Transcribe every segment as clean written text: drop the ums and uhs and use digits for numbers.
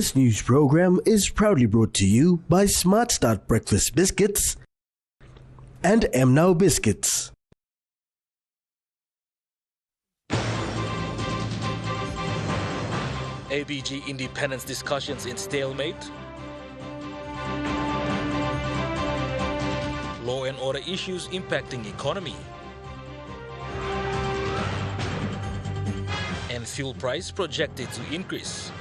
This news program is proudly brought to you by Smart Start Breakfast Biscuits and Now Biscuits. ABG independence discussions in stalemate. Law and order issues impacting economy. And fuel price projected to increase.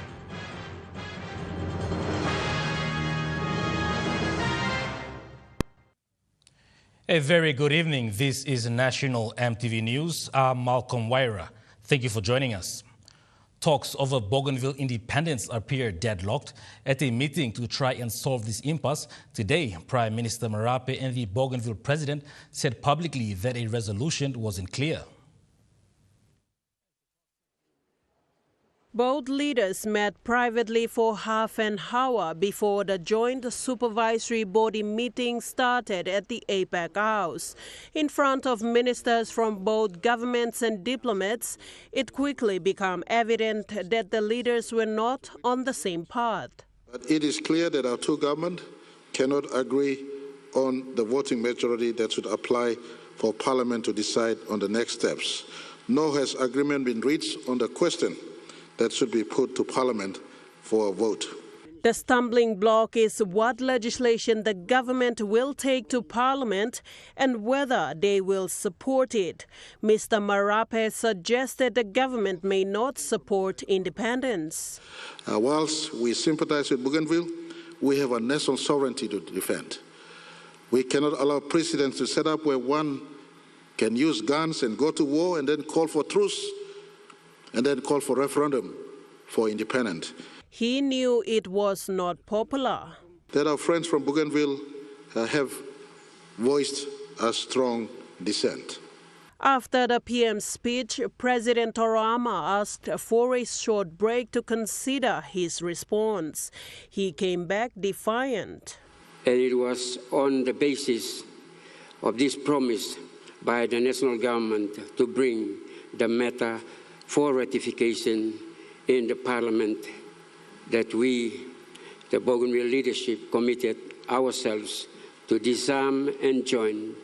A very good evening. This is National EMTV News. I'm Malcolm Waira. Thank you for joining us. Talks over Bougainville independence appear deadlocked. At a meeting to try and solve this impasse, today Prime Minister Marape and the Bougainville president said publicly that a resolution wasn't clear. Both leaders met privately for half an hour before the joint supervisory body meeting started at the APEC House. In front of ministers from both governments and diplomats, it quickly became evident that the leaders were not on the same path. But it is clear that our two governments cannot agree on the voting majority that should apply for Parliament to decide on the next steps. Nor has agreement been reached on the question that should be put to Parliament for a vote. The stumbling block is what legislation the government will take to Parliament and whether they will support it. Mr. Marape suggested the government may not support independence. Whilst we sympathize with Bougainville, we have a national sovereignty to defend. We cannot allow precedents to set up where one can use guns and go to war and then call for truce and then call for referendum for independence. He knew it was not popular. That our friends from Bougainville have voiced a strong dissent. After the PM's speech, President Torama asked for a short break to consider his response. He came back defiant. And it was on the basis of this promise by the national government to bring the matter for ratification in the Parliament that we, the Bougainville leadership, committed ourselves to disarm and join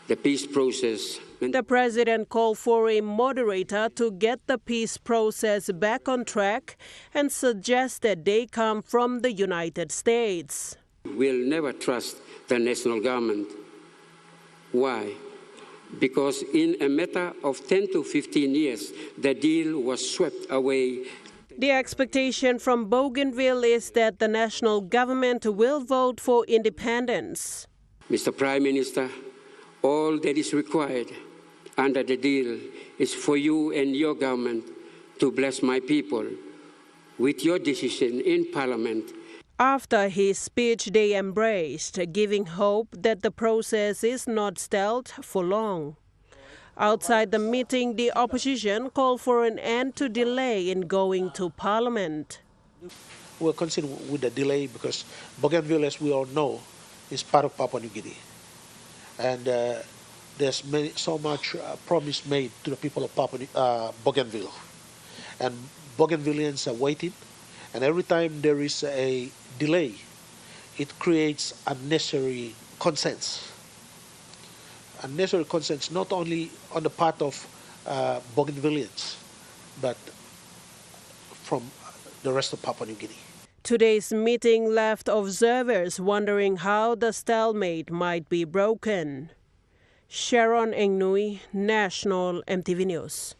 the peace process. The president called for a moderator to get the peace process back on track and suggested they come from the United States. We'll never trust the national government. Why? Because in a matter of 10 to 15 years, the deal was swept away. The expectation from Bougainville is that the national government will vote for independence. Mr. Prime Minister, all that is required under the deal is for you and your government to bless my people with your decision in Parliament. After his speech, they embraced, giving hope that the process is not stalled for long. Outside the meeting, the opposition called for an end to delay in going to Parliament. We're concerned with the delay because Bougainville, as we all know, is part of Papua New Guinea. And there's so much promise made to the people of Bougainville. And Bougainvilleans are waiting. And every time there is a delay, it creates unnecessary concerns. Unnecessary concerns not only on the part of Bougainvilleans, but from the rest of Papua New Guinea. Today's meeting left observers wondering how the stalemate might be broken. Sharon Engnui, National EMTV News.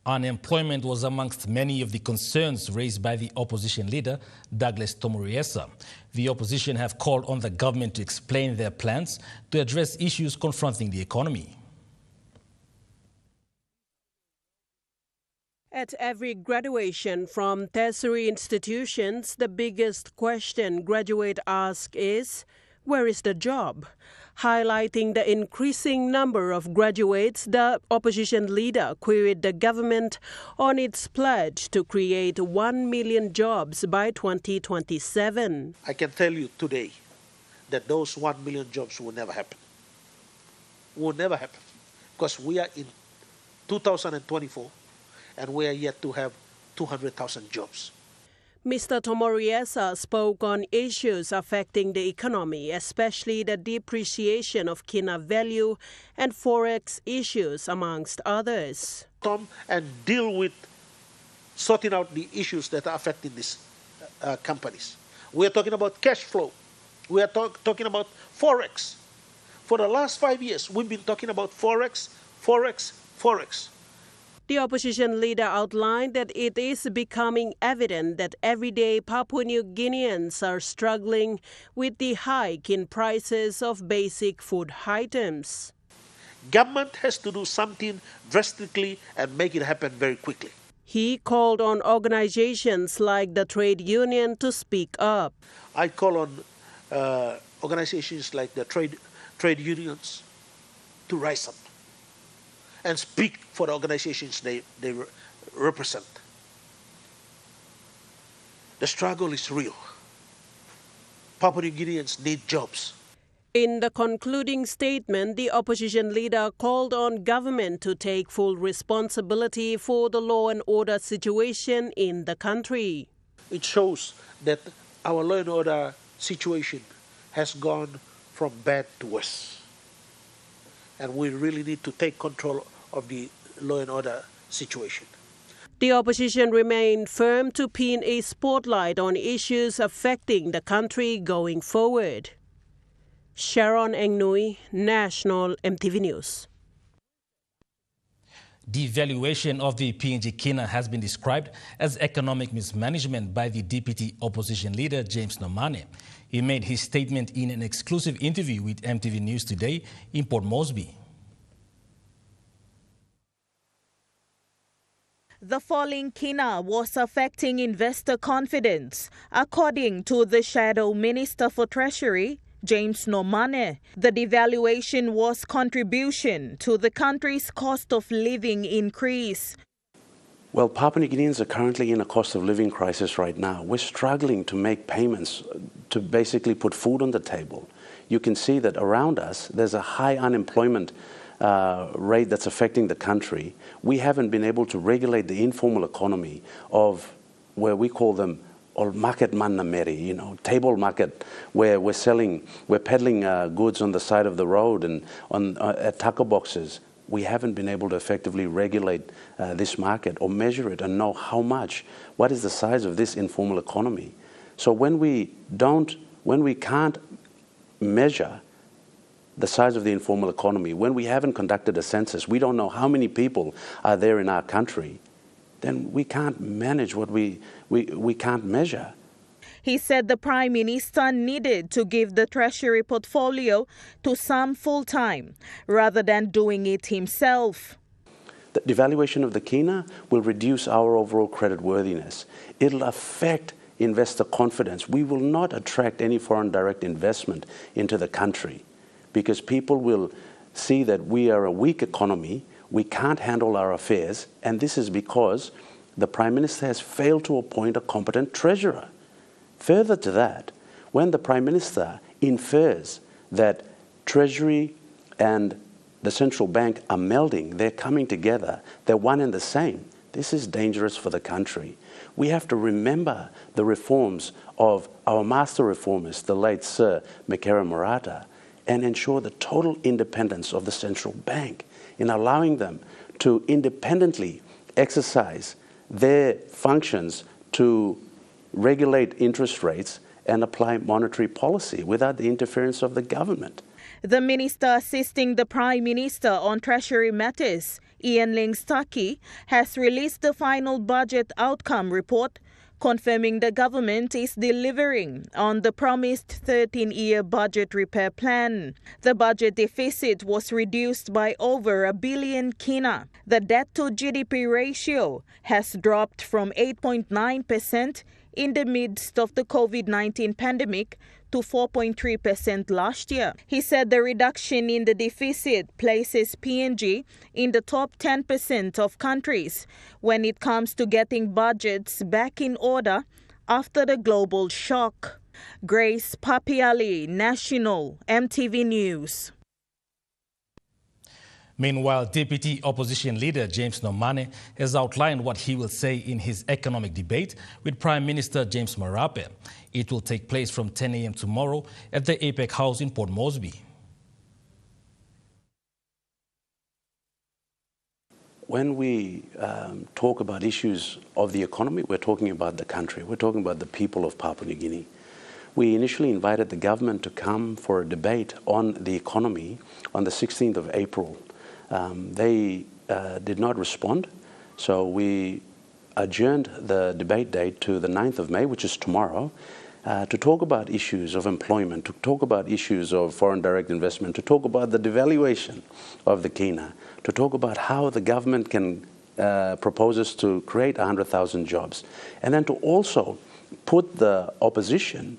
Unemployment was amongst many of the concerns raised by the opposition leader, Douglas Tomuriesa. The opposition have called on the government to explain their plans to address issues confronting the economy. At every graduation from tertiary institutions, the biggest question graduates ask is, where is the job? Highlighting the increasing number of graduates, the opposition leader queried the government on its pledge to create 1 million jobs by 2027. I can tell you today that those 1 million jobs will never happen. Will never happen. Because we are in 2024 and we are yet to have 200,000 jobs. Mr. Tomoriesa spoke on issues affecting the economy, especially the depreciation of kina value and forex issues, amongst others. Come and deal with sorting out the issues that are affecting these companies. We are talking about cash flow. We are talking about forex. For the last 5 years, we've been talking about forex. The opposition leader outlined that it is becoming evident that everyday Papua New Guineans are struggling with the hike in prices of basic food items. Government has to do something drastically and make it happen very quickly. He called on organizations like the trade union to speak up. I call on organizations like the trade unions to rise up and speak for the organizations they represent. The struggle is real. Papua New Guineans need jobs. In the concluding statement, the opposition leader called on government to take full responsibility for the law and order situation in the country. It shows that our law and order situation has gone from bad to worse. And we really need to take control of the law and order situation. The opposition remained firm to pin a spotlight on issues affecting the country going forward. Sharon Engnui, National EMTV News. The devaluation of the PNG kina has been described as economic mismanagement by the deputy opposition leader, James Nomane. He made his statement in an exclusive interview with EMTV News Today in Port Moresby. The falling kina was affecting investor confidence, according to the Shadow Minister for Treasury, James Nomane. The devaluation was contribution to the country's cost of living increase. Well, Papua New Guineans are currently in a cost of living crisis right now. We're struggling to make payments to basically put food on the table. You can see that around us, there's a high unemployment rate that's affecting the country. We haven't been able to regulate the informal economy of where we call them or market manameri, table market, where we're peddling goods on the side of the road and at taco boxes. We haven't been able to effectively regulate this market or measure it and know what is the size of this informal economy. So when we can't measure the size of the informal economy, when we haven't conducted a census, we don't know how many people are there in our country, then we can't manage what we can't measure. He said the Prime Minister needed to give the Treasury portfolio to some full-time rather than doing it himself. The devaluation of the kina will reduce our overall credit worthiness. It'll affect investor confidence. We will not attract any foreign direct investment into the country because people will see that we are a weak economy, we can't handle our affairs, and this is because the Prime Minister has failed to appoint a competent treasurer. Further to that, when the Prime Minister infers that Treasury and the central bank are melding, they're coming together, they're one and the same, this is dangerous for the country. We have to remember the reforms of our master reformist, the late Sir Mekera Murata, and ensure the total independence of the central bank in allowing them to independently exercise their functions to regulate interest rates and apply monetary policy without the interference of the government. The minister assisting the Prime Minister on Treasury matters, Ian Lingstaki, has released the final budget outcome report, confirming the government is delivering on the promised 13-year budget repair plan. The budget deficit was reduced by over 1 billion kina. The debt-to-GDP ratio has dropped from 8.9% in the midst of the COVID-19 pandemic to 4.3% last year. He said the reduction in the deficit places PNG in the top 10% of countries when it comes to getting budgets back in order after the global shock. Grace Papiali, National EMTV News. Meanwhile, Deputy Opposition Leader James Nomane has outlined what he will say in his economic debate with Prime Minister James Marape. It will take place from 10 a.m. tomorrow at the APEC House in Port Moresby. When we talk about issues of the economy, we're talking about the country. We're talking about the people of Papua New Guinea. We initially invited the government to come for a debate on the economy on the 16th of April. They did not respond, so we adjourned the debate date to the 9th of May, which is tomorrow, to talk about issues of employment, to talk about issues of foreign direct investment, to talk about the devaluation of the kina, to talk about how the government can propose us to create 100,000 jobs, and then to also put the opposition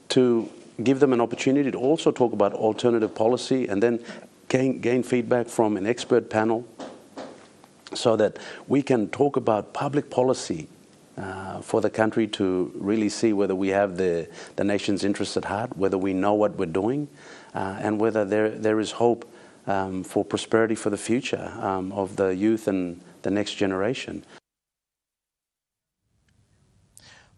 to give them an opportunity to also talk about alternative policy and then gain feedback from an expert panel so that we can talk about public policy for the country to really see whether we have the nation's interests at heart, whether we know what we're doing, and whether there is hope for prosperity for the future of the youth and the next generation.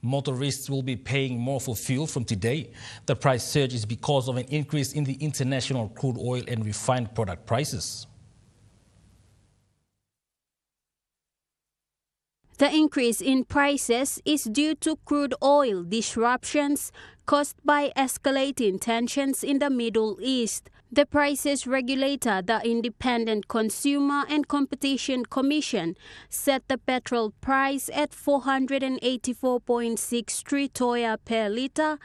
Motorists will be paying more for fuel from today. The price surge is because of an increase in the international crude oil and refined product prices. The increase in prices is due to crude oil disruptions caused by escalating tensions in the Middle East. The prices regulator, the Independent Consumer and Competition Commission, set the petrol price at 484.63 toya per litre,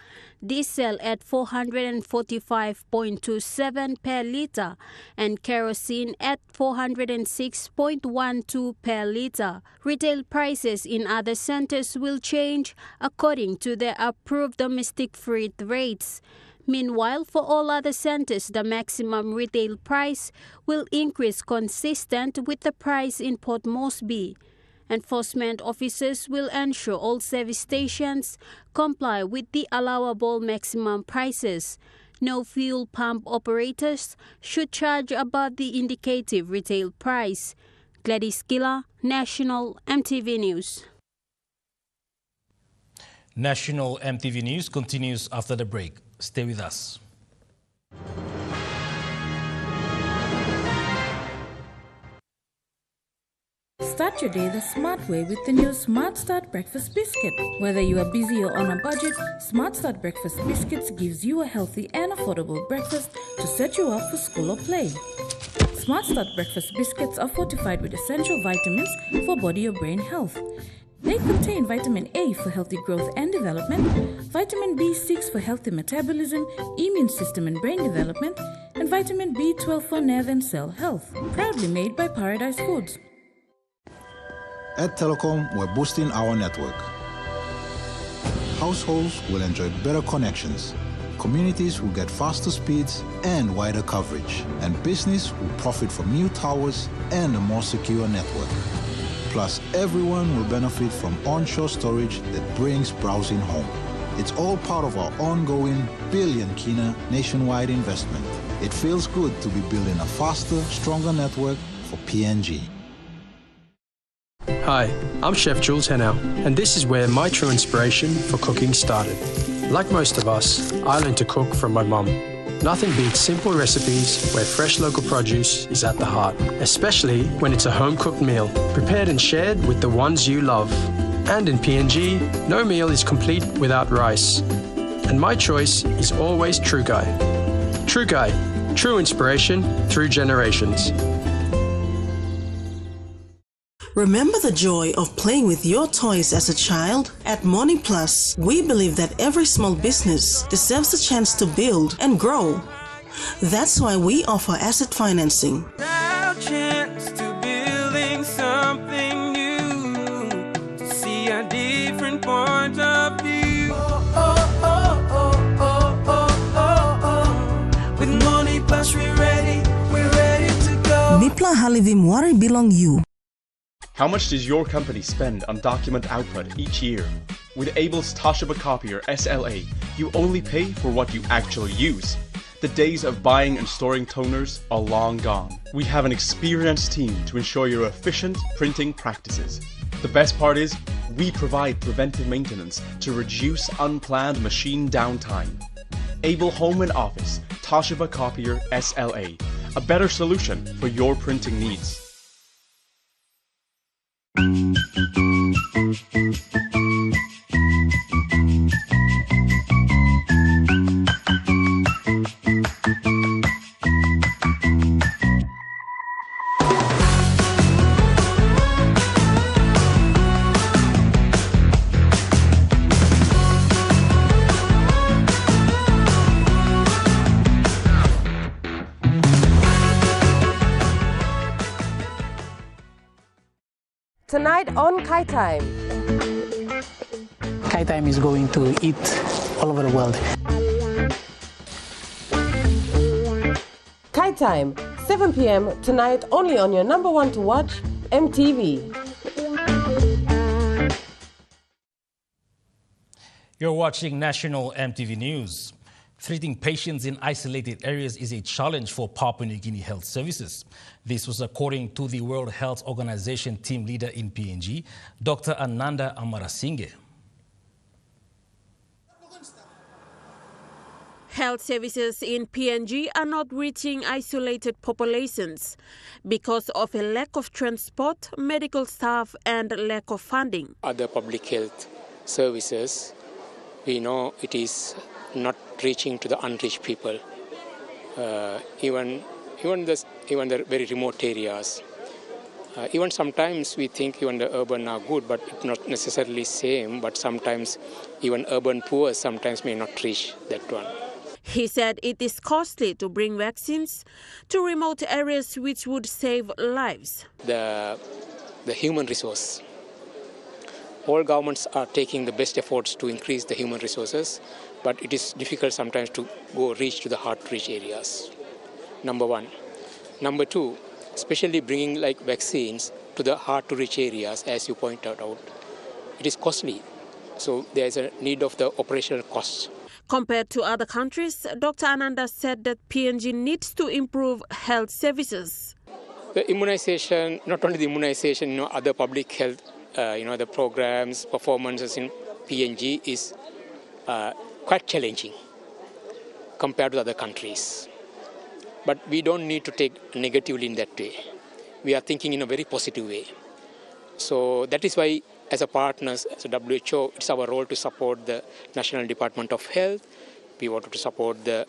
diesel at 445.27 per litre, and kerosene at 406.12 per litre. Retail prices in other centres will change according to their approved domestic freight rates. Meanwhile, for all other centres, the maximum retail price will increase consistent with the price in Port Moresby. Enforcement officers will ensure all service stations comply with the allowable maximum prices. No fuel pump operators should charge above the indicative retail price. Gladys Killer, National EMTV News. National EMTV News continues after the break. Stay with us. Start your day the smart way with the new Smart Start Breakfast Biscuit. Whether you are busy or on a budget, Smart Start Breakfast Biscuits gives you a healthy and affordable breakfast to set you up for school or play. Smart Start Breakfast Biscuits are fortified with essential vitamins for body or brain health. They contain vitamin A for healthy growth and development, vitamin B6 for healthy metabolism, immune system and brain development, and vitamin B12 for nerve and cell health. Proudly made by Paradise Foods. At Telecom, we're boosting our network. Households will enjoy better connections. Communities will get faster speeds and wider coverage. And business will profit from new towers and a more secure network. Plus, everyone will benefit from onshore storage that brings browsing home. It's all part of our ongoing billion kina nationwide investment. It feels good to be building a faster, stronger network for PNG. Hi, I'm Chef Jules Henao, and this is where my true inspiration for cooking started. Like most of us, I learned to cook from my mum. Nothing beats simple recipes where fresh local produce is at the heart, especially when it's a home-cooked meal, prepared and shared with the ones you love. And in PNG, no meal is complete without rice. And my choice is always True Guy. True Guy, true inspiration through generations. Remember the joy of playing with your toys as a child? At Money Plus, we believe that every small business deserves a chance to build and grow. That's why we offer asset financing. Chance to building something new, to see a different point of view. With Money Plus, we're ready to go. Mipla Halivim Wari Belong You. How much does your company spend on document output each year? With Abel's Toshiba Copier SLA, you only pay for what you actually use. The days of buying and storing toners are long gone. We have an experienced team to ensure your efficient printing practices. The best part is, we provide preventive maintenance to reduce unplanned machine downtime. Able Home and Office Toshiba Copier SLA, a better solution for your printing needs. Tonight on Kai Time. Kai Time is going to eat all over the world. Kai Time, 7 p.m. tonight only on your number one to watch, EMTV. You're watching National EMTV News. Treating patients in isolated areas is a challenge for Papua New Guinea Health Services. This was according to the World Health Organization team leader in PNG, Dr. Ananda Amarasinghe. Health services in PNG are not reaching isolated populations because of a lack of transport, medical staff, and lack of funding. Other public health services, we know it is not reaching to the unreached people, even the very remote areas. Even sometimes we think even the urban are good, but it's not necessarily same. But sometimes even urban poor sometimes may not reach that one. He said it is costly to bring vaccines to remote areas, which would save lives. The human resource. All governments are taking the best efforts to increase the human resources, but it is difficult sometimes to go reach to the hard-to-reach areas. Number one. Number two, especially bringing like vaccines to the hard-to-reach areas, as you pointed out, it is costly. So there is a need of the operational costs. Compared to other countries, Dr. Ananda said that PNG needs to improve health services. The immunization, not only the immunization, other public health, the programs, performances in PNG is quite challenging compared to other countries. But we don't need to take negatively in that way. We are thinking in a very positive way. So that is why, as a partners, as a WHO, it's our role to support the National Department of Health. We wanted to support the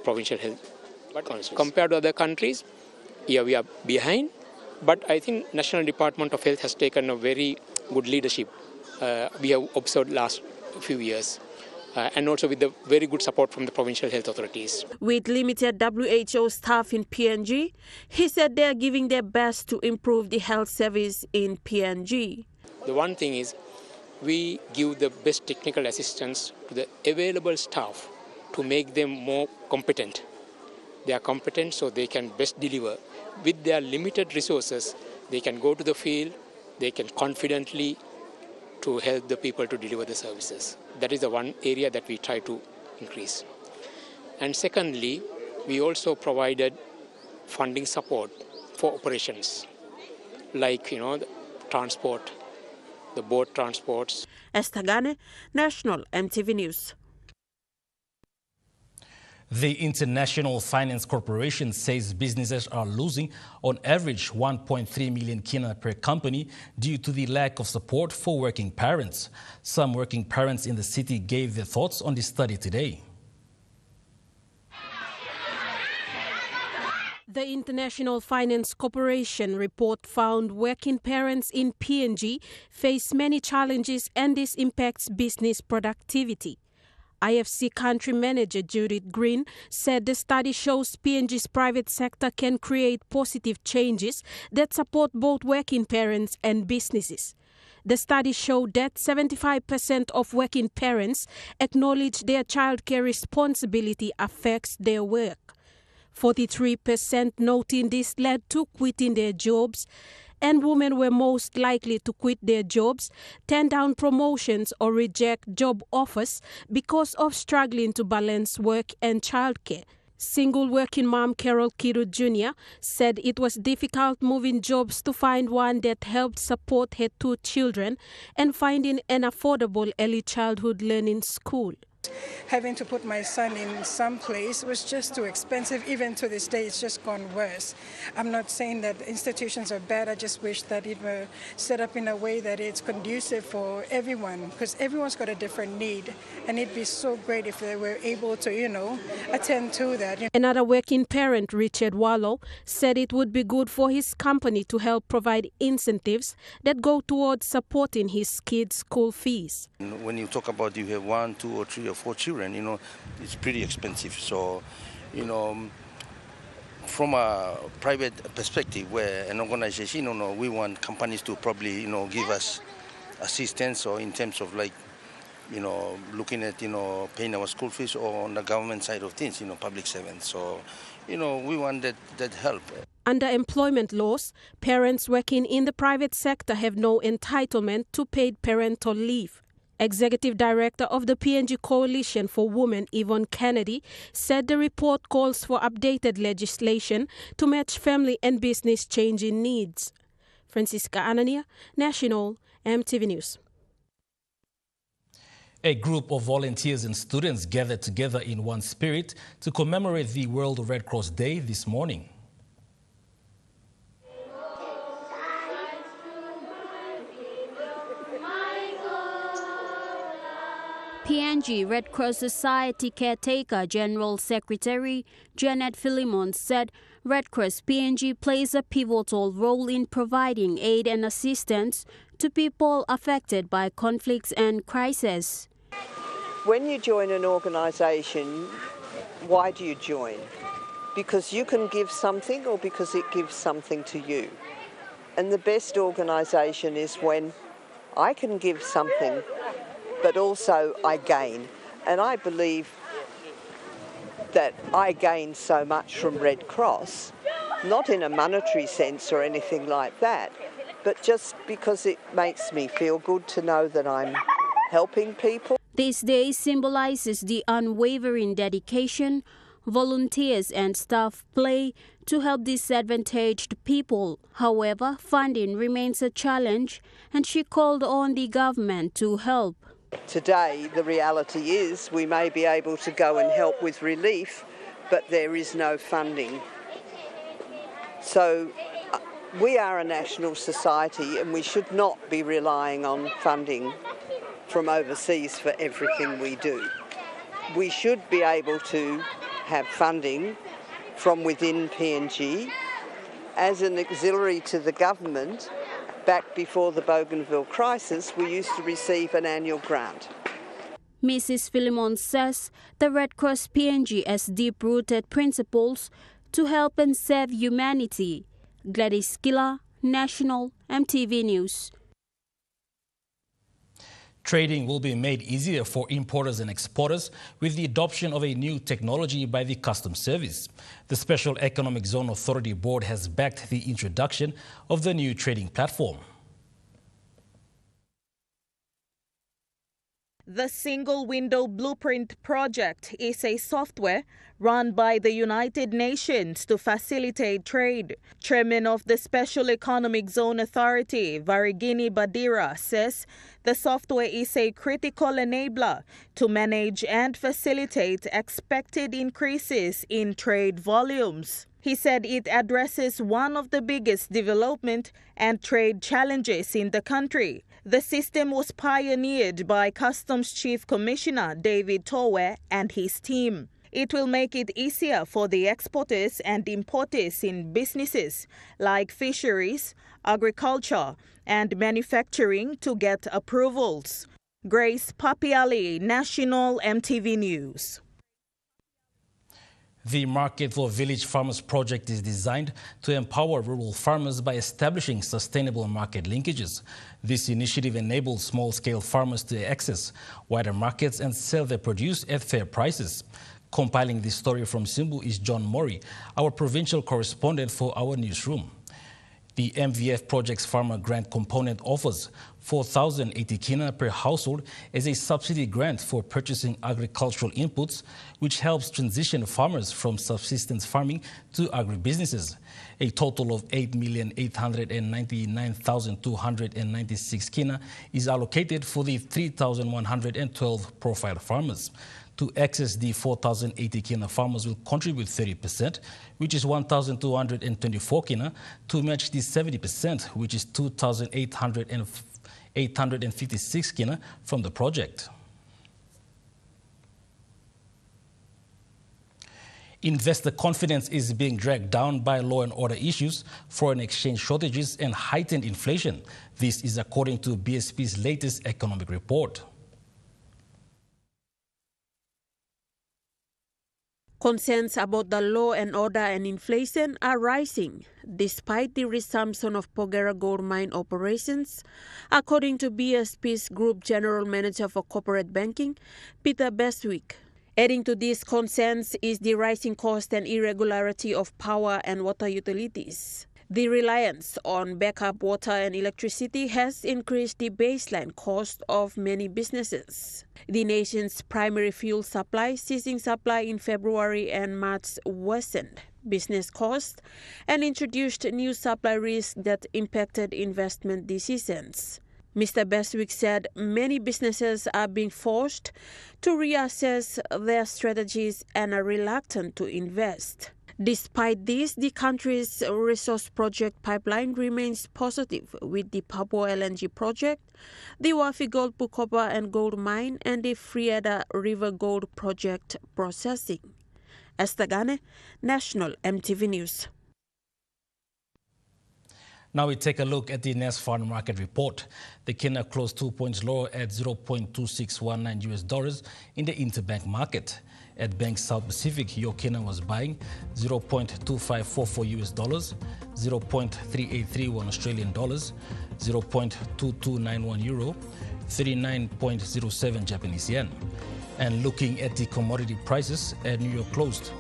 provincial health. But compared to other countries, yeah, we are behind. But I think National Department of Health has taken a very good leadership. We have observed last few years. And also with the very good support from the provincial health authorities. With limited WHO staff in PNG, he said they are giving their best to improve the health service in PNG. The one thing is, we give the best technical assistance to the available staff to make them more competent. They are competent so they can best deliver. With their limited resources, they can go to the field, they can confidently to help the people to deliver the services. That is the one area that we try to increase. And secondly, we also provided funding support for operations, like, the transport, the boat transports. Estagane, National EMTV News. The International Finance Corporation says businesses are losing on average 1.3 million kina per company due to the lack of support for working parents. Some working parents in the city gave their thoughts on this study today. The International Finance Corporation report found working parents in PNG face many challenges, and this impacts business productivity. IFC Country Manager Judith Green said the study shows PNG's private sector can create positive changes that support both working parents and businesses. The study showed that 75% of working parents acknowledge their childcare responsibility affects their work. 43% noting this led to quitting their jobs, and women were most likely to quit their jobs, turn down promotions or reject job offers because of struggling to balance work and childcare. Single working mom Carol Kiru Jr. said it was difficult moving jobs to find one that helped support her 2 children and finding an affordable early childhood learning school. Having to put my son in some place was just too expensive. Even to this day, it's just gone worse. I'm not saying that institutions are bad. I just wish that it were set up in a way that it's conducive for everyone, because everyone's got a different need. And it'd be so great if they were able to, attend to that. Another working parent, Richard Wallow, said it would be good for his company to help provide incentives that go towards supporting his kids' school fees. When you talk about you have 1, 2, or 3 or 4 children, it's pretty expensive. So, from a private perspective, where an organization, we want companies to probably, give us assistance, or in terms of looking at, paying our school fees, or on the government side of things, public servants. So, we want that help. Under employment laws, parents working in the private sector have no entitlement to paid parental leave. Executive Director of the PNG Coalition for Women, Yvonne Kennedy, said the report calls for updated legislation to match family and business changing needs. Francisca Anania, National EMTV News. A group of volunteers and students gathered together in one spirit to commemorate the World Red Cross Day this morning. PNG Red Cross Society Caretaker General Secretary Janet Philemon said Red Cross PNG plays a pivotal role in providing aid and assistance to people affected by conflicts and crises. When you join an organisation, why do you join? Because you can give something, or because it gives something to you. And the best organisation is when I can give something, but also I gain. And I believe that I gain so much from Red Cross, not in a monetary sense or anything like that, but just because it makes me feel good to know that I'm helping people. This day symbolizes the unwavering dedication volunteers and staff play to help disadvantaged people. However, funding remains a challenge, and she called on the government to help. Today, the reality is we may be able to go and help with relief, but there is no funding. So we are a national society, and we should not be relying on funding from overseas for everything we do. We should be able to have funding from within PNG as an auxiliary to the government. Back before the Bougainville crisis, we used to receive an annual grant. Mrs. Philemon says the Red Cross PNG has deep-rooted principles to help and save humanity. Gladys Killa, National EMTV News. Trading will be made easier for importers and exporters with the adoption of a new technology by the Customs Service. The Special Economic Zone Authority Board has backed the introduction of the new trading platform. The Single Window Blueprint project is a software run by the United Nations to facilitate trade. Chairman of the Special Economic Zone Authority, Varigini Badira, says the software is a critical enabler to manage and facilitate expected increases in trade volumes. He said it addresses one of the biggest development and trade challenges in the country. The system was pioneered by Customs Chief Commissioner David Towe and his team. It will make it easier for the exporters and importers in businesses like fisheries, agriculture, and manufacturing to get approvals. Grace Papiali, National EMTV News. The Market for Village Farmers project is designed to empower rural farmers by establishing sustainable market linkages. This initiative enables small-scale farmers to access wider markets and sell their produce at fair prices. Compiling this story from Simbu is John Mori, our provincial correspondent for our newsroom. The MVF project's farmer grant component offers 4,080 kina per household as a subsidy grant for purchasing agricultural inputs, which helps transition farmers from subsistence farming to agribusinesses. A total of 8,899,296 kina is allocated for the 3,112 profile farmers. To access the 4,080 kina, farmers will contribute 30%, which is 1,224 kina, to match the 70%, which is 2,856 kina from the project. Investor confidence is being dragged down by law and order issues, foreign exchange shortages, and heightened inflation. This is according to BSP's latest economic report. Concerns about the law and order and inflation are rising, despite the resumption of Porgera gold mine operations, according to BSP's Group General Manager for Corporate Banking, Peter Bestwick. Adding to these concerns is the rising cost and irregularity of power and water utilities. The reliance on backup water and electricity has increased the baseline cost of many businesses. The nation's primary fuel supply, ceasing supply in February and March, worsened business costs and introduced new supply risks that impacted investment decisions. Mr. Bestwick said many businesses are being forced to reassess their strategies and are reluctant to invest. Despite this, the country's resource project pipeline remains positive, with the Papua LNG project, the Wafi-Golpu copper and gold mine, and the Frieda River Gold project processing. Esther Gane, National EMTV News. Now we take a look at the next foreign market report. The kina closed 2 points lower at $0.2619 in the interbank market. At Bank South Pacific, your kina was buying $0.2544, 0.3831 Australian dollars, 0.2291 euro, 39.07 Japanese yen. And looking at the commodity prices at New York closed,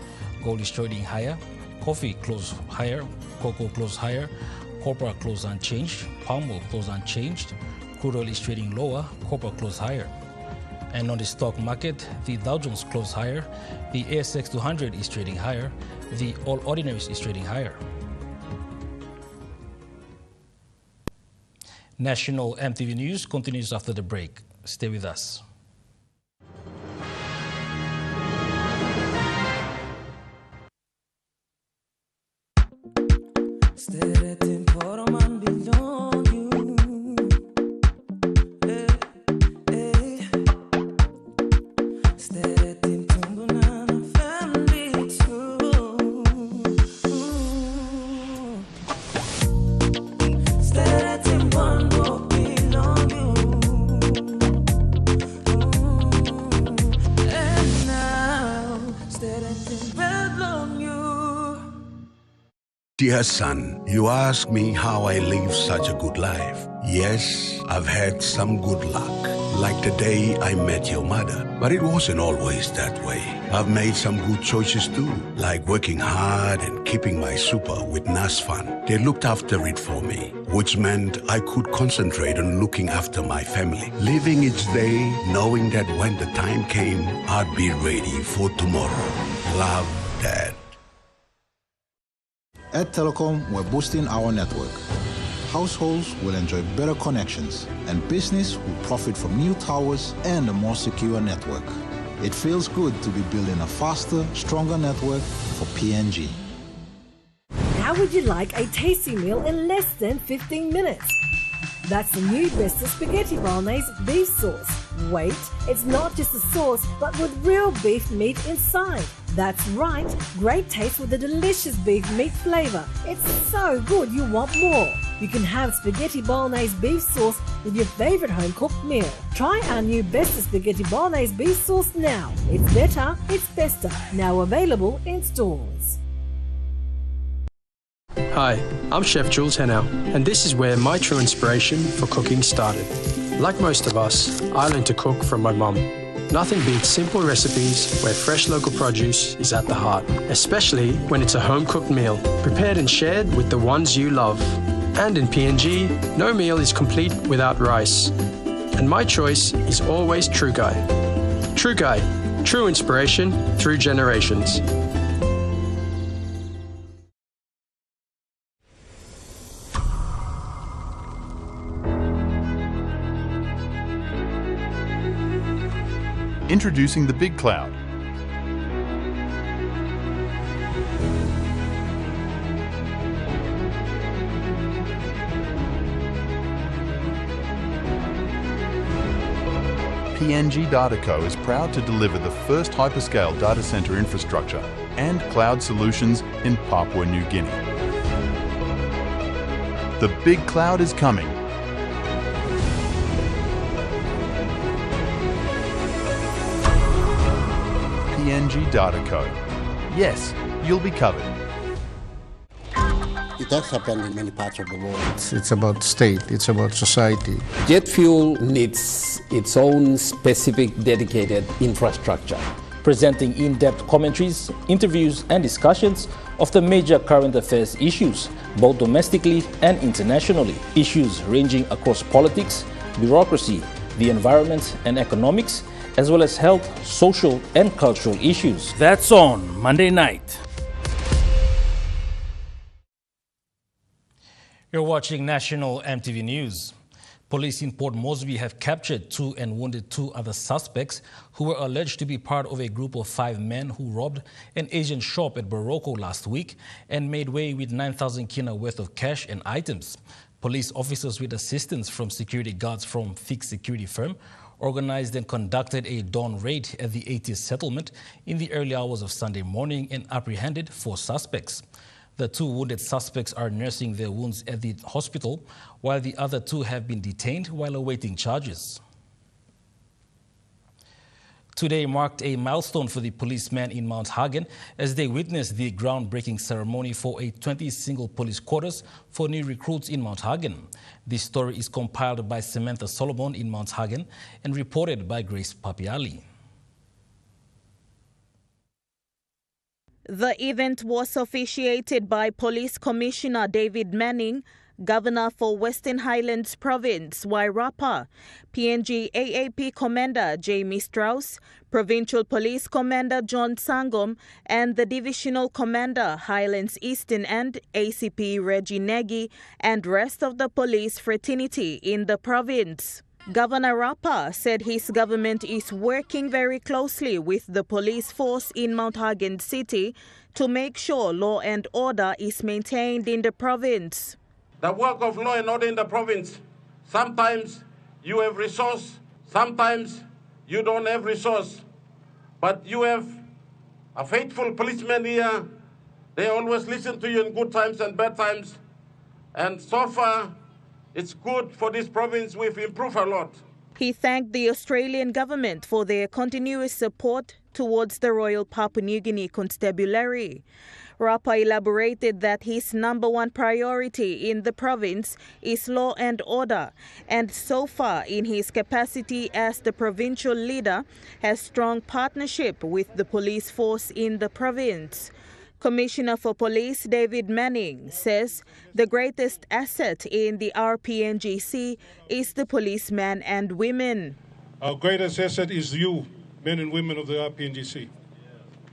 gold is trading higher, coffee closed higher, cocoa closed higher, copper closed unchanged, palm oil closed unchanged, crude oil is trading lower, copper closed higher. And on the stock market, the Dow Jones closed higher, the ASX 200 is trading higher, the All Ordinaries is trading higher. National EMTV News continues after the break. Stay with us. Dear son, you ask me how I live such a good life. Yes, I've had some good luck, like the day I met your mother. But it wasn't always that way. I've made some good choices too, like working hard and keeping my super with NASFAN. They looked after it for me, which meant I could concentrate on looking after my family. Living each day, knowing that when the time came, I'd be ready for tomorrow. Love, Dad. At Telecom, we're boosting our network. Households will enjoy better connections, and business will profit from new towers and a more secure network. It feels good to be building a faster, stronger network for PNG. How would you like a tasty meal in less than 15 minutes? That's the new Besta Spaghetti Bolognese beef sauce. Wait, it's not just a sauce, but with real beef meat inside. That's right, great taste with a delicious beef meat flavor. It's so good you want more. You can have Spaghetti Bolognese beef sauce with your favorite home-cooked meal. Try our new Besta Spaghetti Bolognese beef sauce now. It's better, it's Besta. Now available in stores. Hi, I'm Chef Jules Henow, and this is where my true inspiration for cooking started. Like most of us, I learned to cook from my mum. Nothing beats simple recipes where fresh local produce is at the heart, especially when it's a home-cooked meal, prepared and shared with the ones you love. And in PNG, no meal is complete without rice. And my choice is always True Guy. True Guy, true inspiration through generations. Introducing the Big Cloud. PNG Dataco is proud to deliver the first hyperscale data center infrastructure and cloud solutions in Papua New Guinea. The Big Cloud is coming. PNG Dataco. Yes, you'll be covered. It has happened in many parts of the world. It's about state, it's about society. Jet fuel needs its own specific dedicated infrastructure. Presenting in-depth commentaries, interviews and discussions of the major current affairs issues, both domestically and internationally. Issues ranging across politics, bureaucracy, the environment and economics, as well as health, social and cultural issues. That's on Monday night. You're watching National EMTV News. Police in Port Moresby have captured 2 and wounded 2 other suspects who were alleged to be part of a group of 5 men who robbed an Asian shop at Baroko last week and made away with 9,000 kina worth of cash and items. Police officers with assistance from security guards from Fixed Security firm organized and conducted a dawn raid at the 80th settlement in the early hours of Sunday morning and apprehended 4 suspects. The 2 wounded suspects are nursing their wounds at the hospital, while the other 2 have been detained while awaiting charges. Today marked a milestone for the policemen in Mount Hagen as they witnessed the groundbreaking ceremony for a 20 single police quarters for new recruits in Mount Hagen. This story is compiled by Samantha Solomon in Mount Hagen and reported by Grace Papiali. The event was officiated by Police Commissioner David Manning, Governor for Western Highlands Province Wairapa, PNG AAP Commander Jamie Strauss, Provincial Police Commander John Sangom, and the Divisional Commander Highlands Eastern and ACP Reggie Nagy, and rest of the police fraternity in the province. Governor Rapa said his government is working very closely with the police force in Mount Hagen City to make sure law and order is maintained in the province. The work of law and order in the province, sometimes you have resource, sometimes you don't have resource, but you have a faithful policeman here. They always listen to you in good times and bad times, and so far it's good for this province. We've improved a lot. He thanked the Australian government for their continuous support towards the Royal Papua New Guinea Constabulary. Rapa elaborated that his #1 priority in the province is law and order, and so far in his capacity as the provincial leader has strong partnership with the police force in the province. Commissioner for Police David Manning says the greatest asset in the RPNGC is the policemen and women. Our greatest asset is you, men and women of the RPNGC.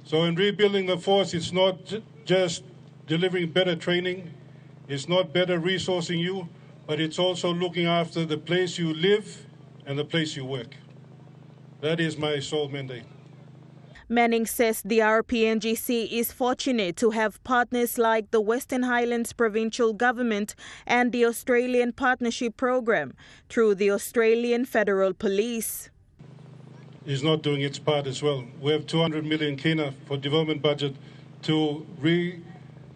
So in rebuilding the force, it's not just delivering better training, it's not better resourcing you, but it's also looking after the place you live and the place you work. That is my sole mandate. Manning says the RPNGC is fortunate to have partners like the Western Highlands Provincial Government and the Australian Partnership Program through the Australian Federal Police. Is not doing its part as well. We have 200 million kina for development budget to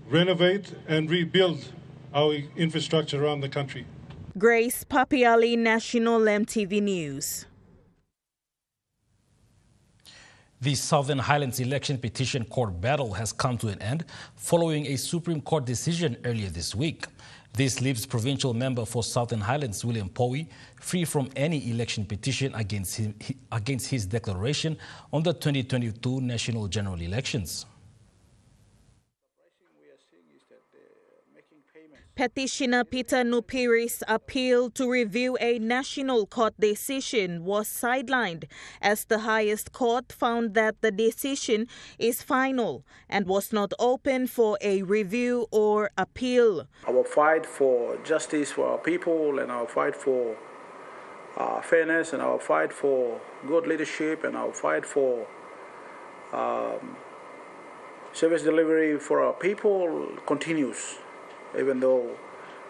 renovate and rebuild our infrastructure around the country. Grace Papiali, National EMTV News. The Southern Highlands election petition court battle has come to an end following a Supreme Court decision earlier this week. This leaves provincial member for Southern Highlands William Powie free from any election petition against his declaration on the 2022 national general elections. Petitioner Peter Nupiri's appeal to review a national court decision was sidelined as the highest court found that the decision is final and was not open for a review or appeal. Our fight for justice for our people and our fight for fairness and our fight for good leadership and our fight for service delivery for our people continues. Even though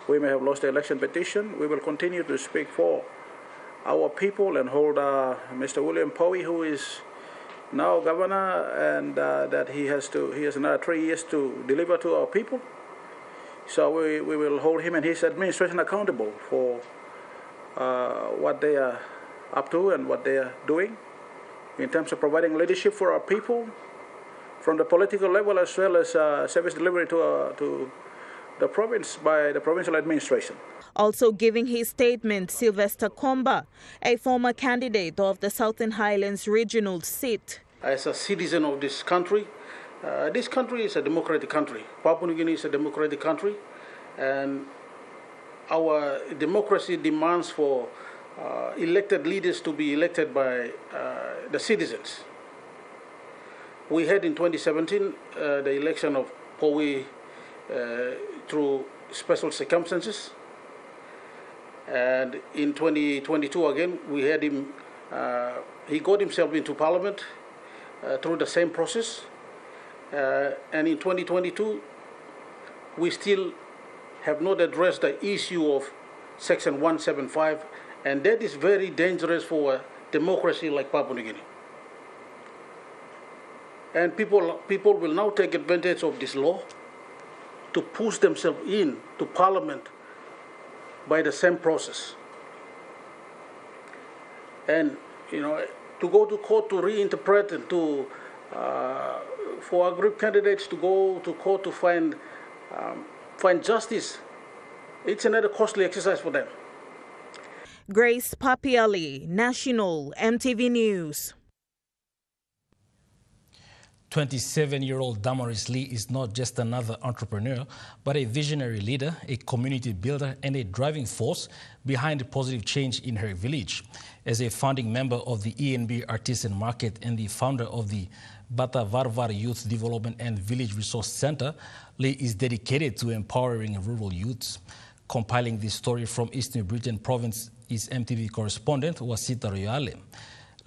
we may have lost the election petition, we will continue to speak for our people and hold Mr. William Powie, who is now governor, and that he has another 3 years to deliver to our people. So we will hold him and his administration accountable for what they are up to and what they are doing in terms of providing leadership for our people from the political level as well as service delivery to the province by the provincial administration. Also giving his statement, Sylvester Komba, a former candidate of the Southern Highlands regional seat. As a citizen of this country is a democratic country. Papua New Guinea is a democratic country, and our democracy demands for elected leaders to be elected by the citizens. We had in 2017 the election of Powie through special circumstances, and in 2022 again we had him. He got himself into Parliament through the same process, and in 2022 we still have not addressed the issue of Section 175, and that is very dangerous for a democracy like Papua New Guinea. And people will now take advantage of this law to push themselves in to Parliament by the same process. And to go to court to reinterpret and to for our group candidates to go to court to find justice, it's another costly exercise for them. Grace Papiali, National EMTV News. 27-year-old Damaris Lee is not just another entrepreneur, but a visionary leader, a community builder, and a driving force behind positive change in her village. As a founding member of the ENB Artisan Market and the founder of the Bata Varvar Youth Development and Village Resource Center, Lee is dedicated to empowering rural youths. Compiling this story from East New Britain Province is EMTV correspondent Wasita Royale.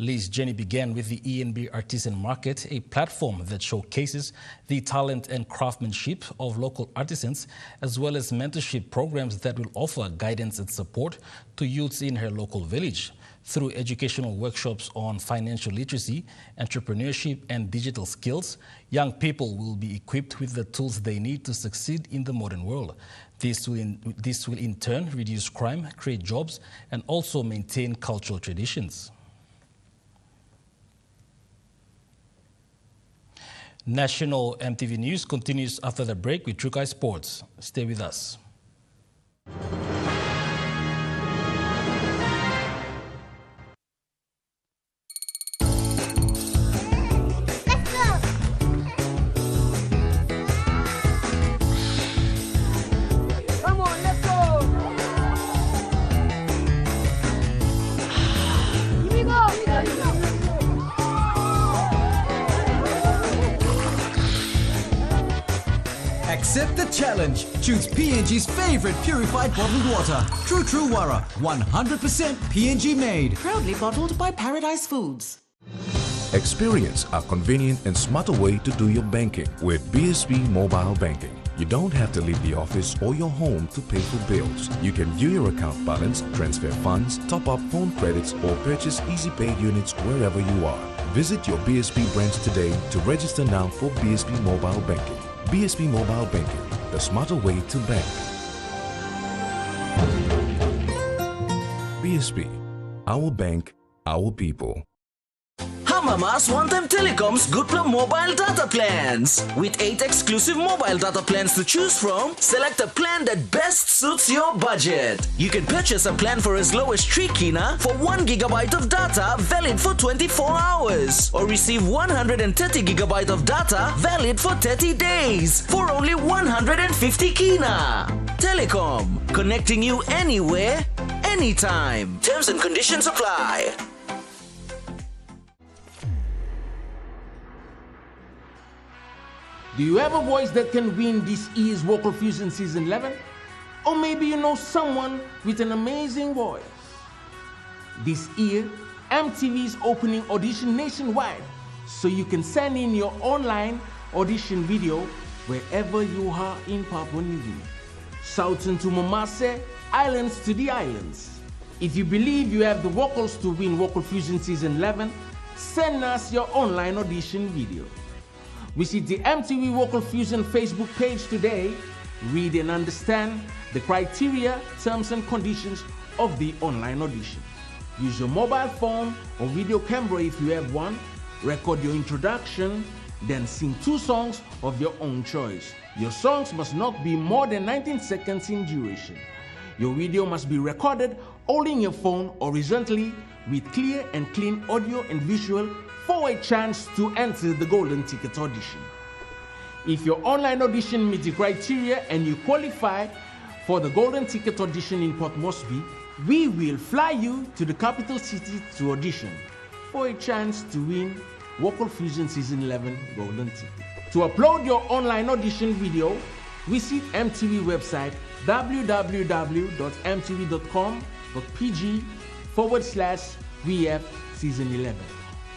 Lee's journey began with the ENB Artisan Market, a platform that showcases the talent and craftsmanship of local artisans, as well as mentorship programs that will offer guidance and support to youths in her local village. Through educational workshops on financial literacy, entrepreneurship, and digital skills, young people will be equipped with the tools they need to succeed in the modern world. This will in turn reduce crime, create jobs, and also maintain cultural traditions. National EMTV News continues after the break with Trukai Sports. Stay with us. Accept the challenge. Choose PNG's favorite purified bottled water. True Wara, 100% PNG made. Proudly bottled by Paradise Foods. Experience a convenient and smarter way to do your banking with BSB Mobile Banking. You don't have to leave the office or your home to pay for bills. You can view your account balance, transfer funds, top up phone credits, or purchase Easy Pay units wherever you are. Visit your BSB branch today to register now for BSB Mobile Banking. BSB Mobile Banking, the smarter way to bank. BSB, our bank, our people. Hamama's one-time Telecom's Good Plan mobile data plans. With 8 exclusive mobile data plans to choose from, select a plan that best suits your budget. You can purchase a plan for as low as 3 kina for 1 GB of data valid for 24 hours. Or receive 130 GB of data valid for 30 days for only 150 kina. Telecom, connecting you anywhere, anytime. Terms and conditions apply. Do you have a voice that can win this year's Vocal Fusion Season 11? Or maybe you know someone with an amazing voice. This year, EMTV is opening audition nationwide, so you can send in your online audition video wherever you are in Papua New Guinea. Southern to Mamase, islands to the islands. If you believe you have the vocals to win Vocal Fusion Season 11, send us your online audition video. Visit the EMTV Vocal Fusion Facebook page today, read and understand the criteria, terms and conditions of the online audition. Use your mobile phone or video camera if you have one, record your introduction, then sing 2 songs of your own choice. Your songs must not be more than 19 seconds in duration. Your video must be recorded holding your phone horizontally with clear and clean audio and visual for a chance to enter the Golden Ticket audition. If your online audition meets the criteria and you qualify for the Golden Ticket audition in Port Moresby, we will fly you to the capital city to audition for a chance to win Vocal Fusion Season 11 Golden Ticket. To upload your online audition video, visit EMTV website www.mtv.com.pg/VF Season 11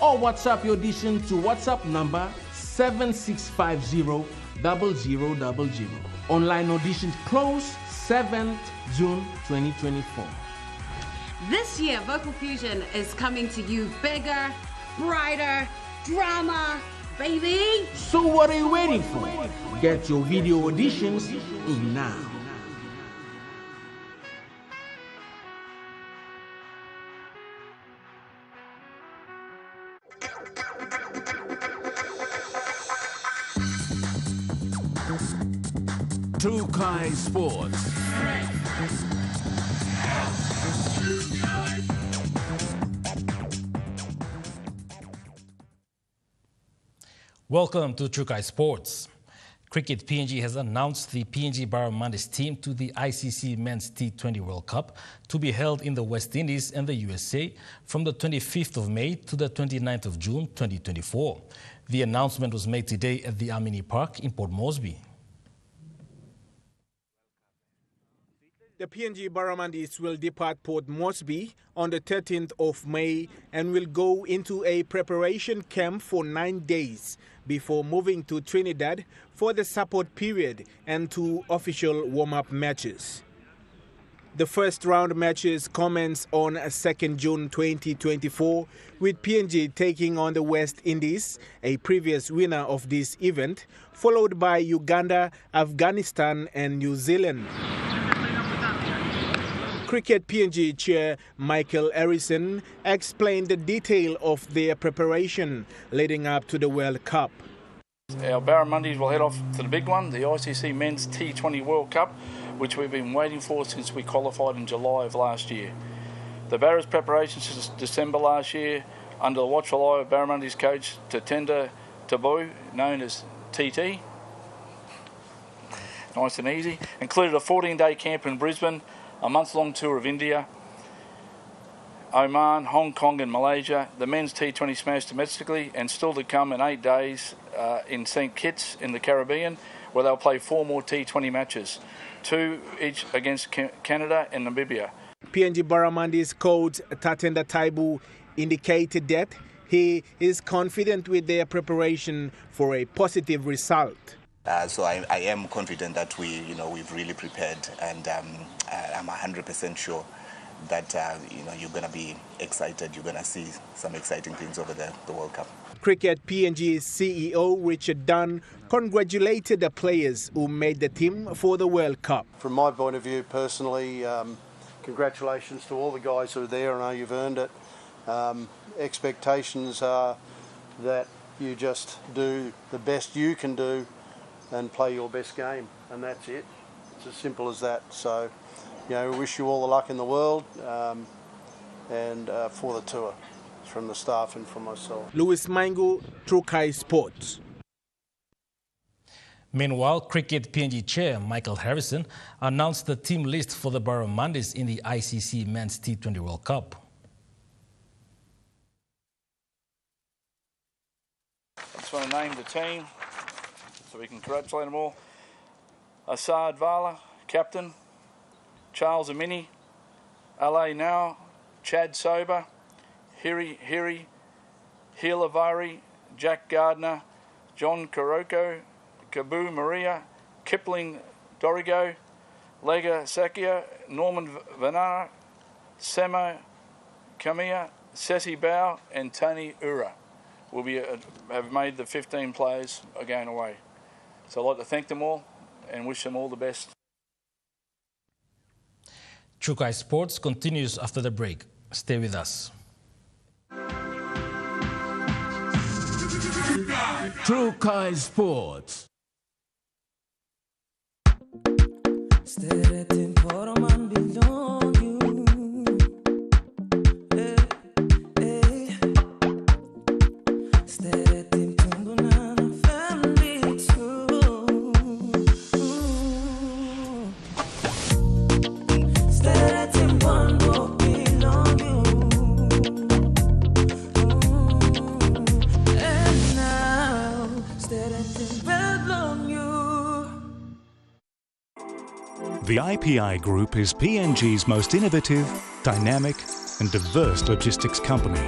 or WhatsApp your audition to WhatsApp number 76500000. Online auditions close 7th June 2024. This year, Vocal Fusion is coming to you bigger, brighter, drama, baby. So what are you waiting for? Get your video auditions in now. Trukai Sports. Welcome to Trukai Sports. Cricket PNG has announced the PNG Barramundi team to the ICC Men's T20 World Cup to be held in the West Indies and the USA from the 25th of May to the 29th of June 2024. The announcement was made today at the Amini Park in Port Moresby. The PNG Barramundis will depart Port Moresby on the 13th of May and will go into a preparation camp for 9 days before moving to Trinidad for the support period and 2 official warm-up matches. The first round matches commence on 2nd June 2024 with PNG taking on the West Indies, a previous winner of this event, followed by Uganda, Afghanistan and New Zealand. Cricket PNG Chair Michael Harrison explained the detail of their preparation leading up to the World Cup. Our Barramundis will head off to the big one, the ICC Men's T20 World Cup, which we've been waiting for since we qualified in July of last year. The Barras preparations since December last year under the watchful eye of Barramundis coach Tatenda Tabu, known as TT, nice and easy, included a 14-day camp in Brisbane, a month-long tour of India, Oman, Hong Kong and Malaysia, the men's T20 smash domestically, and still to come in 8 days in St Kitts in the Caribbean, where they'll play 4 more T20 matches, 2 each against Canada and Namibia. PNG Barramundis coach Tatenda Taibu indicated that he is confident with their preparation for a positive result. So I am confident that we've really prepared, and I'm 100% sure that you're going to be excited. You're going to see some exciting things over the World Cup. Cricket PNG CEO Richard Dunn congratulated the players who made the team for the World Cup. From my point of view personally, congratulations to all the guys who are there. I know you've earned it. Expectations are that you just do the best you can do and play your best game, and that's it. It's as simple as that. So, we wish you all the luck in the world and for the tour, from the staff and from myself. Louis Maingu, Trukai Sports. Meanwhile, Cricket PNG Chair Michael Harrison announced the team list for the Barramundis in the ICC Men's T20 World Cup. I just want to name the team so we can congratulate them all. Asad Vala, captain. Charles Amini, LA Now, Chad Sober, Hiri, Hilavari, Jack Gardner, John Kuroko, Kabu Maria, Kipling Dorigo, Lega Sakia, Norman Vanara, Samo Kamiya, Sessi Bao, and Tony Ura will have made the 15 players going away. So I'd like to thank them all and wish them all the best. Trukai Sports continues after the break. Stay with us. Trukai Sports. The IPI Group is PNG's most innovative, dynamic and diverse logistics company,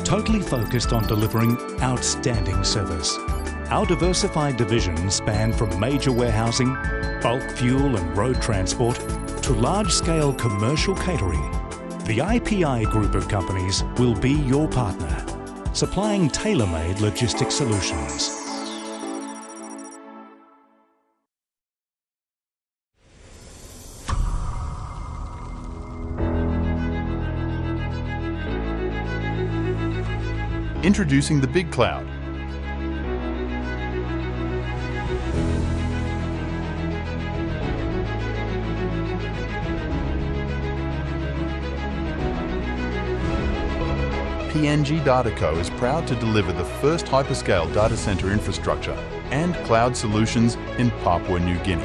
totally focused on delivering outstanding service. Our diversified divisions span from major warehousing, bulk fuel and road transport to large-scale commercial catering. The IPI Group of companies will be your partner, supplying tailor-made logistics solutions. Introducing the Big Cloud. PNG Dataco is proud to deliver the first hyperscale data center infrastructure and cloud solutions in Papua New Guinea.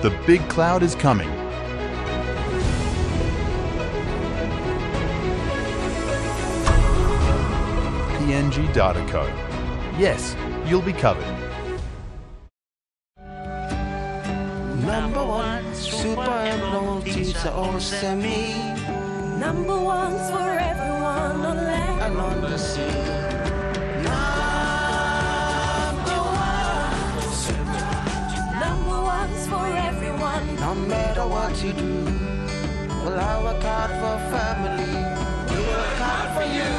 The Big Cloud is coming. PNG Dataco. Yes, you'll be covered. Number one, super loyalty to all semi. Number one's for everyone on land and on the sea. Number one's for everyone. No matter what you do, well, I work hard for family. We work hard for you.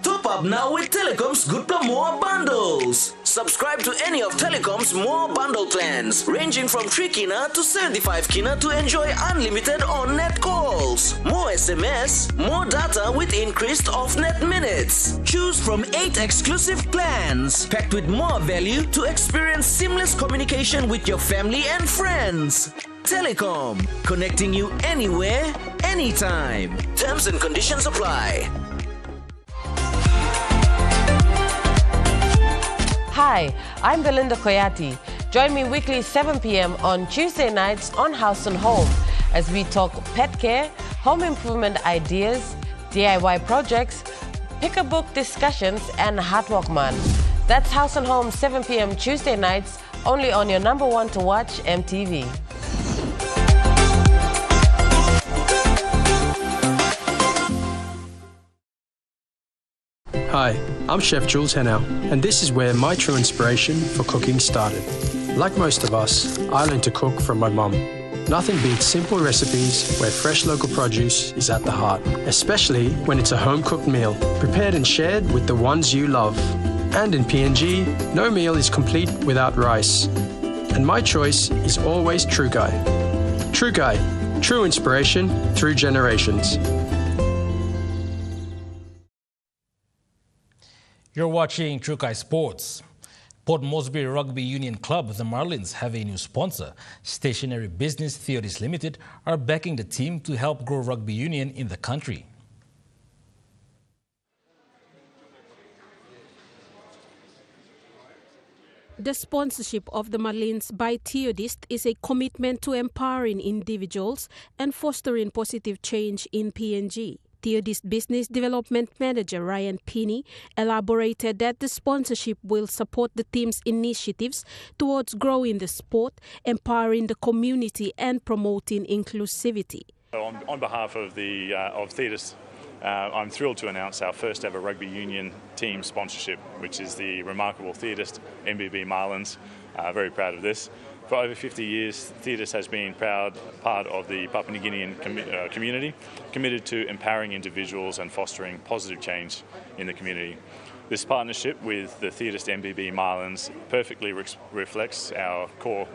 Top up now with Telecom's Good More bundles. Subscribe to any of Telecom's more bundle plans, ranging from 3 kina to 75 kina to enjoy unlimited on-net calls, more SMS, more data with increased off-net minutes. Choose from 8 exclusive plans, packed with more value to experience seamless communication with your family and friends. Telecom, connecting you anywhere, anytime. Terms and conditions apply. Hi, I'm Belinda Koyati. Join me weekly 7 p.m. on Tuesday nights on House and Home as we talk pet care, home improvement ideas, DIY projects, pick-a-book discussions, and Hard Work Man. That's House and Home 7 p.m. Tuesday nights, only on your number one to watch, EMTV. Hi, I'm Chef Jules Henao, and this is where my true inspiration for cooking started. Like most of us, I learned to cook from my mum. Nothing beats simple recipes where fresh local produce is at the heart, especially when it's a home-cooked meal, prepared and shared with the ones you love. And in PNG, no meal is complete without rice. And my choice is always Trukai. Trukai, true inspiration through generations. You're watching Trukai Sports. Port Moresby Rugby Union Club, the Marlins, have a new sponsor. Stationary Business Theories Limited are backing the team to help grow rugby union in the country. The sponsorship of the Marlins by Theodist is a commitment to empowering individuals and fostering positive change in PNG. Theodist Business Development Manager Ryan Pinney elaborated that the sponsorship will support the team's initiatives towards growing the sport, empowering the community and promoting inclusivity. On behalf of Theodist, I'm thrilled to announce our first ever rugby union team sponsorship, which is the remarkable Theodist MBB Marlins. Very proud of this. For over 50 years, Theodist has been proud part of the Papua New Guinean community, committed to empowering individuals and fostering positive change in the community. This partnership with the Theodist MBB Marlins perfectly reflects our core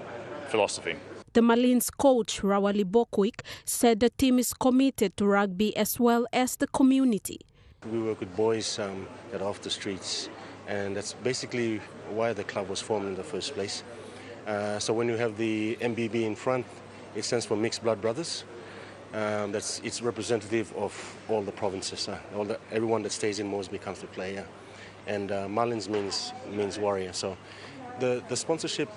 philosophy. The Marlins coach, Rawali Bokwik, said the team is committed to rugby as well as the community. We work with boys that are off the streets, and that's basically why the club was formed in the first place. So when you have the MBB in front, it stands for Mixed Blood Brothers. It's representative of all the provinces. Everyone that stays in Moresby comes to play here. And Marlins means warrior. So the sponsorship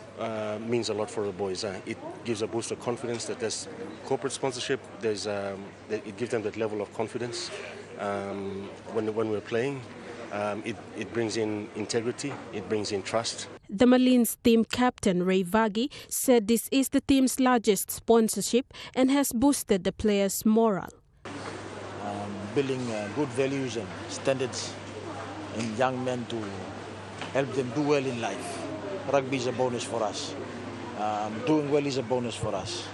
means a lot for the boys. It gives a boost of confidence that there's corporate sponsorship. It gives them that level of confidence when we're playing. It brings in integrity, it brings in trust. The Marlins team captain Ray Vagi said this is the team's largest sponsorship and has boosted the players' morale. Building good values and standards in young men to help them do well in life. Rugby is a bonus for us. Doing well is a bonus for us.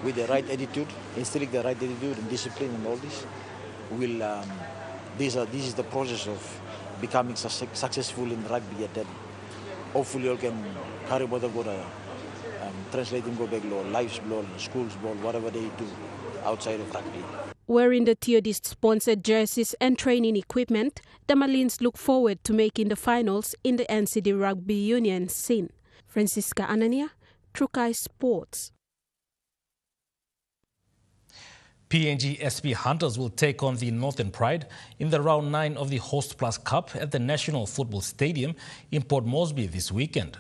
With the right attitude, instilling the right attitude and discipline and all this, this is the process of becoming successful in rugby, and then hopefully you can carry what go to translating go back law, life's ball, school's ball, whatever they do outside of rugby. Wearing the Theodist-sponsored jerseys and training equipment, the Marlins look forward to making the finals in the NCD Rugby Union scene. Francisca Anania, Trukai Sports. PNG SP Hunters will take on the Northern Pride in the round 9 of the Host Plus Cup at the National Football Stadium in Port Moresby this weekend.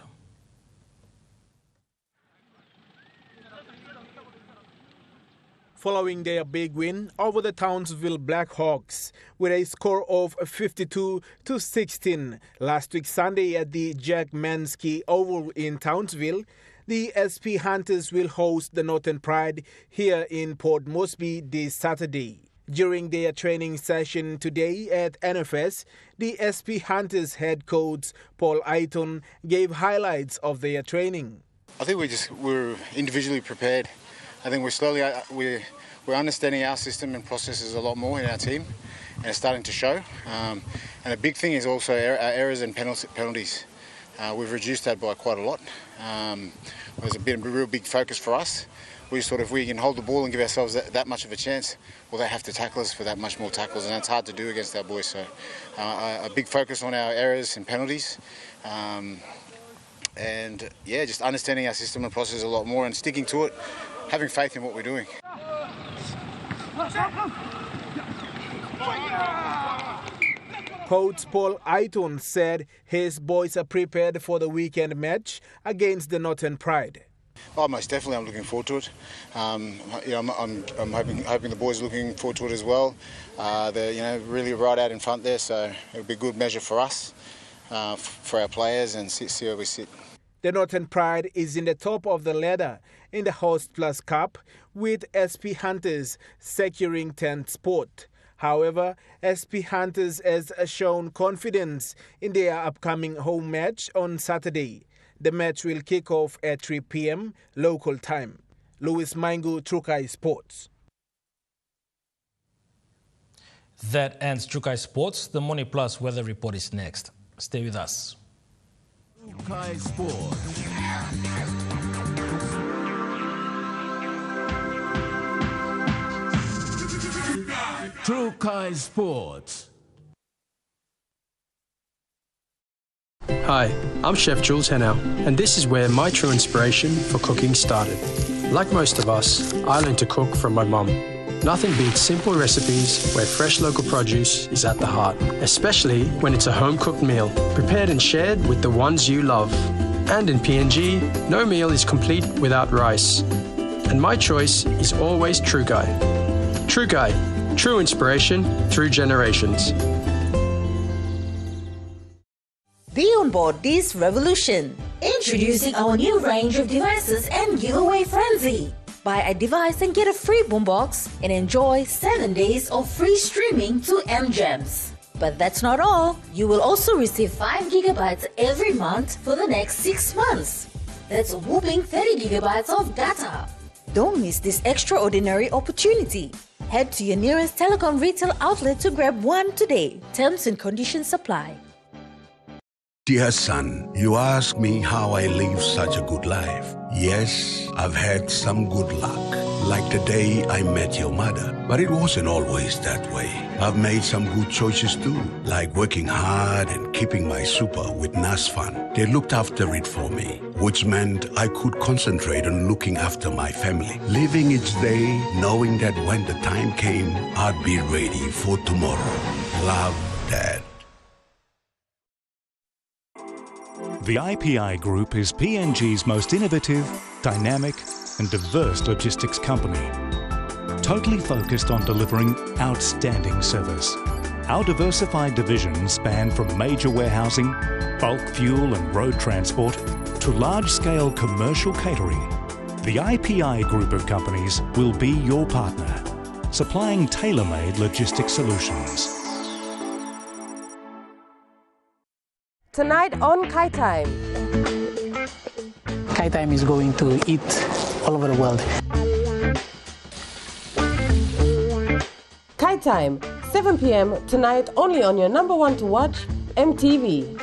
Following their big win over the Townsville Blackhawks with a score of 52-16 last week Sunday at the Jack Mansky Oval in Townsville, the SP Hunters will host the Northern Pride here in Port Moresby this Saturday. During their training session today at NFS, the SP Hunters head coach Paul Aiton gave highlights of their training. I think we're individually prepared. I think we're understanding our system and processes a lot more in our team, and it's starting to show. And a big thing is also our errors and penalties. We've reduced that by quite a lot. There's been a real big focus for us. If we can hold the ball and give ourselves that much of a chance, well, they have to tackle us for that much more tackles, and that's hard to do against our boys. So a big focus on our errors and penalties. And yeah, just understanding our system and process a lot more and sticking to it, having faith in what we're doing. Coach Paul Aiton said his boys are prepared for the weekend match against the Northern Pride. Oh, most definitely, I'm looking forward to it. I'm hoping the boys are looking forward to it as well. They're really right out in front there, so it'll be a good measure for us, for our players, and see where we sit. The Northern Pride is in the top of the ladder in the Host Plus Cup, with SP Hunters securing 10th spot. However, SP Hunters has shown confidence in their upcoming home match on Saturday. The match will kick off at 3 p.m. local time. Louis Maingu, Trukai Sports. That ends Trukai Sports. The Money Plus weather report is next. Stay with us. Trukai Sports. Trukai Sports. Hi, I'm Chef Jules Henow, and this is where my true inspiration for cooking started. Like most of us, I learned to cook from my mum. Nothing beats simple recipes where fresh local produce is at the heart, especially when it's a home-cooked meal, prepared and shared with the ones you love. And in PNG, no meal is complete without rice. And my choice is always True Guy. True Guy, true inspiration through generations. Be on board this revolution. Introducing our new range of devices and giveaway frenzy. Buy a device and get a free boombox and enjoy 7 days of free streaming to MGems. But that's not all. You will also receive 5 gigabytes every month for the next 6 months. That's a whopping 30 gigabytes of data. Don't miss this extraordinary opportunity. Head to your nearest telecom retail outlet to grab one today. Terms and conditions apply. Dear son, you ask me how I live such a good life. Yes, I've had some good luck, like the day I met your mother. But it wasn't always that way. I've made some good choices too, like working hard and keeping my super with NASFAN. They looked after it for me, which meant I could concentrate on looking after my family. Living each day, knowing that when the time came, I'd be ready for tomorrow. Love, Dad. The IPI Group is PNG's most innovative, dynamic and diverse logistics company, totally focused on delivering outstanding service. Our diversified divisions span from major warehousing, bulk fuel and road transport to large-scale commercial catering. The IPI Group of companies will be your partner, supplying tailor-made logistics solutions. Tonight on Kai Time. Kai Time is going to eat all over the world. Kai Time, 7 p.m. tonight only on your number one to watch, MTV.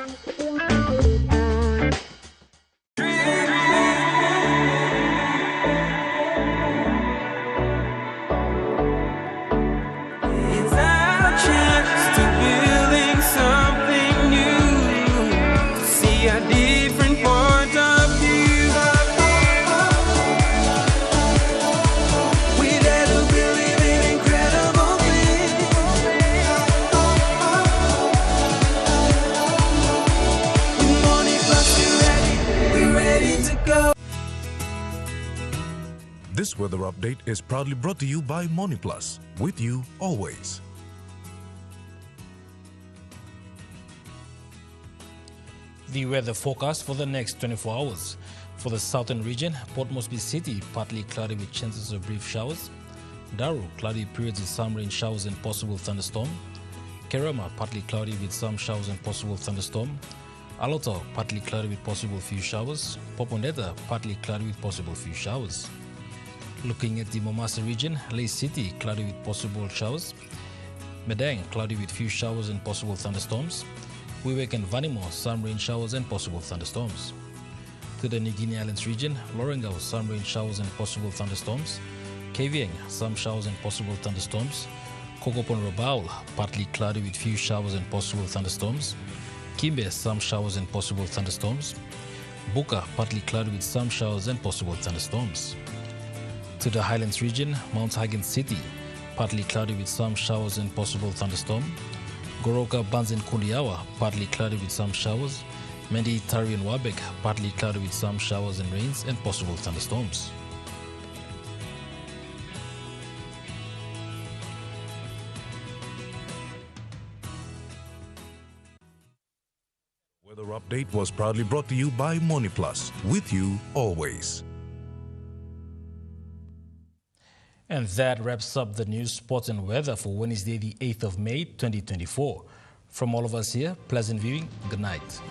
This weather update is proudly brought to you by MoneyPlus, with you always. The weather forecast for the next 24 hours. For the southern region, Port Moresby City, partly cloudy with chances of brief showers. Daru, cloudy periods with some rain showers and possible thunderstorm. Kerama, partly cloudy with some showers and possible thunderstorm. Aloto, partly cloudy with possible few showers. Poponeta, partly cloudy with possible few showers. Looking at the Momasa region, Lae City, cloudy with possible showers. Medang, cloudy with few showers and possible thunderstorms. Wewak and Vanimo, some rain showers and possible thunderstorms. To the New Guinea Islands region, Lorengau, some rain showers and possible thunderstorms. Kavieng, some showers and possible thunderstorms. Kokopon Rabaul, partly cloudy with few showers and possible thunderstorms. Kimbe, some showers and possible thunderstorms. Buka, partly cloudy with some showers and possible thunderstorms. To the Highlands region, Mount Hagen City, partly cloudy with some showers and possible thunderstorm. Goroka, Bans and Kundiawa, partly cloudy with some showers. Mendi, Tari and Wabek, partly cloudy with some showers and rains and possible thunderstorms. Weather update was proudly brought to you by MoneyPlus, with you always. And that wraps up the news, sports and weather for Wednesday, the 8th of May, 2024. From all of us here, pleasant viewing. Good night.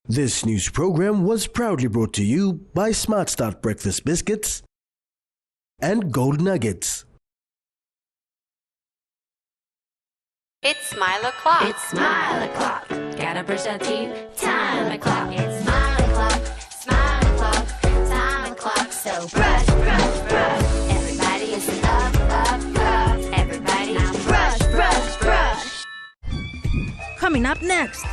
This news program was proudly brought to you by Smart Start Breakfast Biscuits and Gold Nuggets. It's Smile O'Clock. It's Smile O'Clock. Gotta brush our teeth. Time o'clock. It's smile o'clock. Smile o'clock. Time o'clock. So brush, brush, brush. Everybody is up, up, up. Everybody now brush, brush, brush. Coming up next,